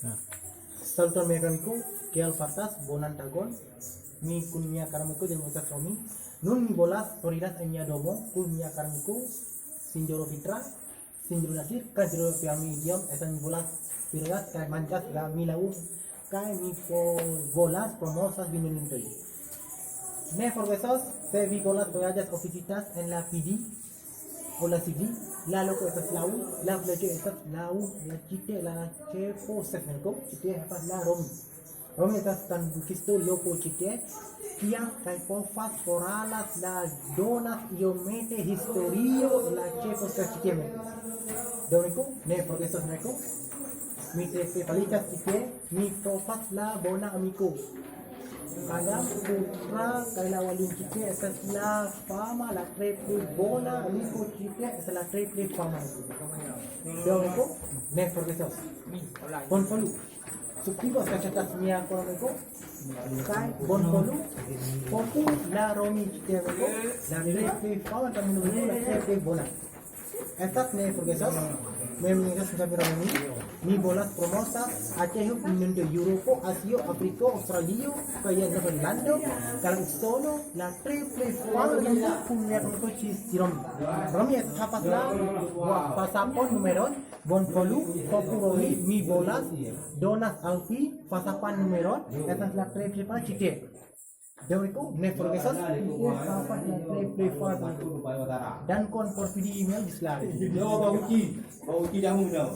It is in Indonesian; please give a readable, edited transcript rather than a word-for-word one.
Nah, salto mekaniku kial fatas bonan tagon mi kunya karamiku dan utas romi nun mi bolas toridas enya domo kunya karamiku sinjoro fitra sinjoro nasir kajro piami idiom esan bolas piras kai mancas ga mi lau kai mi bolas promosas bimenintoi ne forbesos se vi bolas voyages oficitas en la PD o la CD la loco estas lau la fleche estas lau la chite la chepo sefneko chite estas la romi estas tan bukisto loco chite kia kai pofas foralas la donas iomete historio la chepo chite domiko ne forgesos neko mi te palikas chite mi pofas la bona amiko kadang putra kai la walin chite estas la fama la triple bona amiko chite estas la triple fama domiko ne forgesos bon polu Subtigo cachatas mia económico, kai bon polu, popu la romi chitego, la triple fama también la triple bona. Estas ne forgesas, me mengas sampai romi, mi bolas promosa, Aceh Indo Europe, Asia, Afrika, Australia, kaya Nederlando, kalau sono la triple fama yang punya kunci sirom. Romi es kapas la pasapon numeron, bon polu, popu romi, mi bolas, donas alfi, pasapan numeron, estas la triple fama chite. Dewiko ne forgesas apa la triple fama dan kon por video email dislari. Yo, Pak Uci jamu dah.